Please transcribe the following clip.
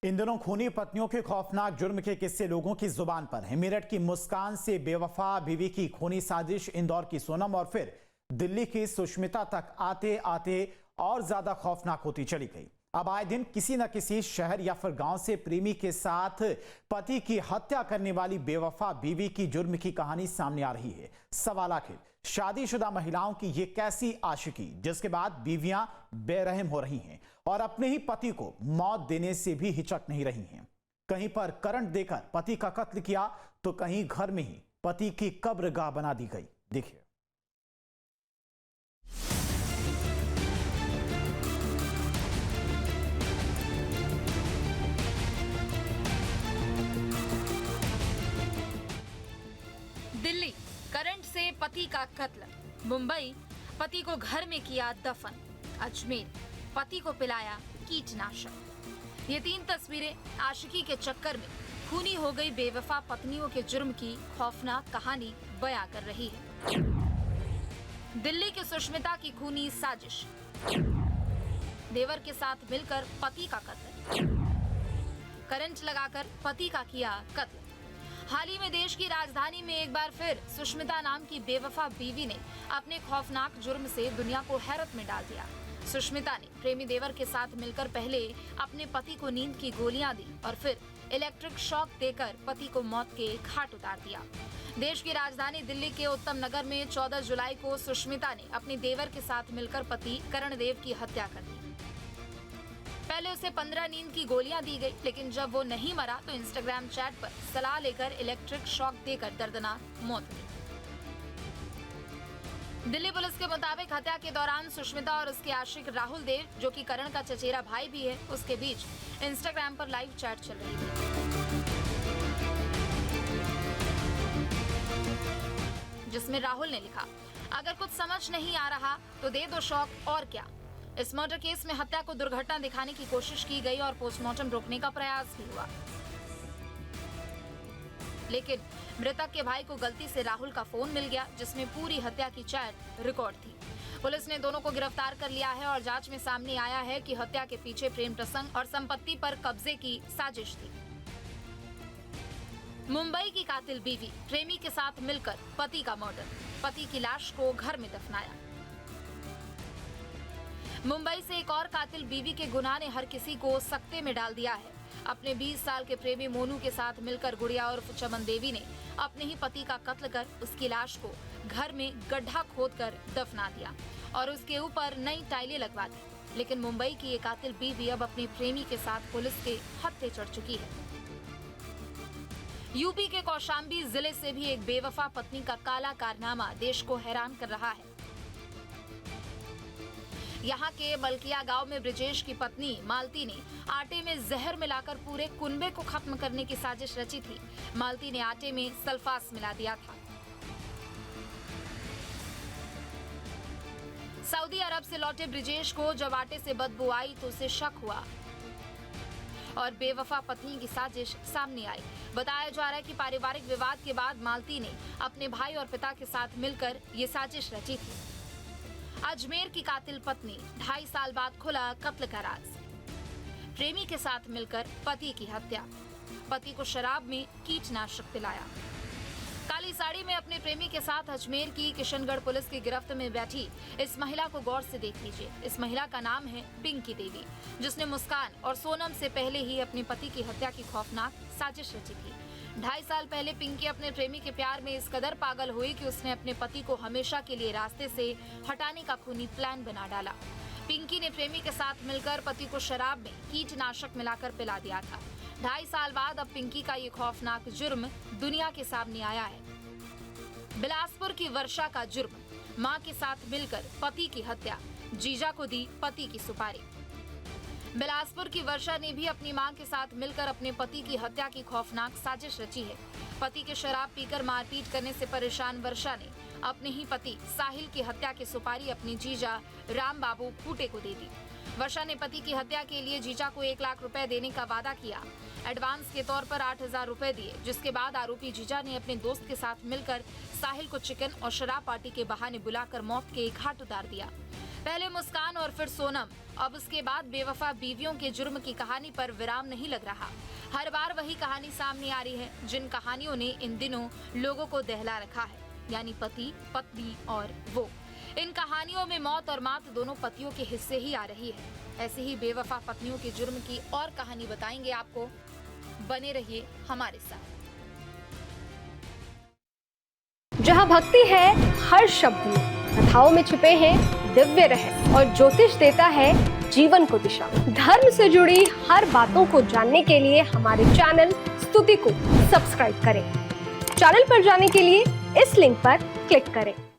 इन दिनों खूनी पत्नियों के खौफनाक जुर्म के किस्से लोगों की जुबान पर हैं। मेरठ की मुस्कान से बेवफा बीवी की खूनी साजिश, इंदौर की सोनम और फिर दिल्ली की सुष्मिता तक आते आते और ज्यादा खौफनाक होती चली गई। अब आए दिन किसी न किसी शहर या फिर गांव से प्रेमी के साथ पति की हत्या करने वाली बेवफा बीवी की जुर्म की कहानी सामने आ रही है। सवाल आखिर शादीशुदा महिलाओं की ये कैसी आशिकी जिसके बाद बीवियां बेरहम हो रही हैं और अपने ही पति को मौत देने से भी हिचक नहीं रही हैं। कहीं पर करंट देकर पति का कत्ल किया तो कहीं घर में ही पति की कब्रगाह बना दी गई। देखिए। दिल्ली, करंट से पति का कत्ल। मुंबई, पति को घर में किया दफन। अजमेर, पति को पिलाया कीटनाशक। ये 3 तस्वीरें आशिकी के चक्कर में खूनी हो गई बेवफा पत्नियों के जुर्म की खौफनाक कहानी बयां कर रही है। दिल्ली की सुष्मिता की खूनी साजिश, देवर के साथ मिलकर पति का कत्ल, करंट लगाकर पति का किया कत्ल। हाल ही में देश की राजधानी में एक बार फिर सुष्मिता नाम की बेवफा बीवी ने अपने खौफनाक जुर्म से दुनिया को हैरत में डाल दिया। सुष्मिता ने प्रेमी देवर के साथ मिलकर पहले अपने पति को नींद की गोलियां दी और फिर इलेक्ट्रिक शॉक देकर पति को मौत के घाट उतार दिया। देश की राजधानी दिल्ली के उत्तम नगर में 14 जुलाई को सुष्मिता ने अपने देवर के साथ मिलकर पति करणदेव की हत्या कर दी। पहले उसे 15 नींद की गोलियां दी गई, लेकिन जब वो नहीं मरा तो इंस्टाग्राम चैट पर सलाह लेकर इलेक्ट्रिक शॉक देकर दर्दनाक मौत दी। दिल्ली पुलिस के मुताबिक हत्या के दौरान सुष्मिता और उसके आशिक राहुल देव, जो कि करण का चचेरा भाई भी है, उसके बीच इंस्टाग्राम पर लाइव चैट चल रही थी, जिसमें राहुल ने लिखा, अगर कुछ समझ नहीं आ रहा तो दे दो शॉक और क्या। इस मर्डर केस में हत्या को दुर्घटना दिखाने की कोशिश की गई और पोस्टमार्टम रोकने का प्रयास भी हुआ, लेकिन मृतक के भाई को गलती से राहुल का फोन मिल गया जिसमें पूरी हत्या की चैट रिकॉर्ड थी। पुलिस ने दोनों को गिरफ्तार कर लिया है और जांच में सामने आया है कि हत्या के पीछे प्रेम प्रसंग और संपत्ति पर कब्जे की साजिश थी। मुंबई की कातिल बीवी, प्रेमी के साथ मिलकर पति का मर्डर, पति की लाश को घर में दफनाया। मुंबई से एक और कातिल बीवी के गुनाह ने हर किसी को सकते में डाल दिया है। अपने 20 साल के प्रेमी मोनू के साथ मिलकर गुड़िया और चमन देवी ने अपने ही पति का कत्ल कर उसकी लाश को घर में गड्ढा खोदकर दफना दिया और उसके ऊपर नई टाइलें लगवा दी। लेकिन मुंबई की ये कातिल बीवी अब अपने प्रेमी के साथ पुलिस के हत्थे चढ़ चुकी है। यूपी के कौशाम्बी जिले से भी एक बेवफा पत्नी का काला कारनामा देश को हैरान कर रहा है। यहाँ के मलकिया गांव में ब्रिजेश की पत्नी मालती ने आटे में जहर मिलाकर पूरे कुनबे को खत्म करने की साजिश रची थी। मालती ने आटे में सल्फास मिला दिया था। सऊदी अरब से लौटे ब्रिजेश को जब आटे से बदबू आई तो उसे शक हुआ और बेवफा पत्नी की साजिश सामने आई। बताया जा रहा है कि पारिवारिक विवाद के बाद मालती ने अपने भाई और पिता के साथ मिलकर ये साजिश रची थी। अजमेर की कातिल पत्नी, 2.5 साल बाद खुला कत्ल का राज। प्रेमी के साथ मिलकर पति की हत्या, पति को शराब में कीटनाशक पिलाया। काली साड़ी में अपने प्रेमी के साथ अजमेर की किशनगढ़ पुलिस की गिरफ्त में बैठी इस महिला को गौर से देख लीजिए। इस महिला का नाम है पिंकी देवी, जिसने मुस्कान और सोनम से पहले ही अपने पति की हत्या की खौफनाक साजिश रची थी। 2.5 साल पहले पिंकी अपने प्रेमी के प्यार में इस कदर पागल हुई कि उसने अपने पति को हमेशा के लिए रास्ते से हटाने का खूनी प्लान बना डाला। पिंकी ने प्रेमी के साथ मिलकर पति को शराब में कीटनाशक मिलाकर पिला दिया था। 2.5 साल बाद अब पिंकी का ये खौफनाक जुर्म दुनिया के सामने आया है। बिलासपुर की वर्षा का जुर्म, मां के साथ मिलकर पति की हत्या, जीजा को दी पति की सुपारी। बिलासपुर की वर्षा ने भी अपनी मां के साथ मिलकर अपने पति की हत्या की खौफनाक साजिश रची है। पति के शराब पीकर मारपीट करने से परेशान वर्षा ने अपने ही पति साहिल की हत्या की सुपारी अपनी जीजा राम बाबू खूटे को दे दी। वर्षा ने पति की हत्या के लिए जीजा को 1 लाख रुपए देने का वादा किया। एडवांस के तौर पर 8,000 रुपए दिए, जिसके बाद आरोपी जीजा ने अपने दोस्त के साथ मिलकर साहिल को चिकन और शराब पार्टी के बहाने बुलाकर मौत के घाट उतार दिया। पहले मुस्कान और फिर सोनम, अब उसके बाद बेवफा बीवियों के जुर्म की कहानी पर विराम नहीं लग रहा। हर बार वही कहानी सामने आ रही है, जिन कहानियों ने इन दिनों लोगों को दहला रखा है, यानी पति, पत्नी और वो। इन कहानियों में मौत और मात दोनों पतियों के हिस्से ही आ रही है। ऐसे ही बेवफा पत्नियों के जुर्म की और कहानी बताएंगे आपको। बने रहिए हमारे साथ। जहाँ भक्ति है हर शब्द में, कथाओं में छुपे हैं दिव्य रहस्य और ज्योतिष देता है जीवन को दिशा। धर्म से जुड़ी हर बातों को जानने के लिए हमारे चैनल स्तुति को सब्सक्राइब करें। चैनल पर जाने के लिए इस लिंक पर क्लिक करें।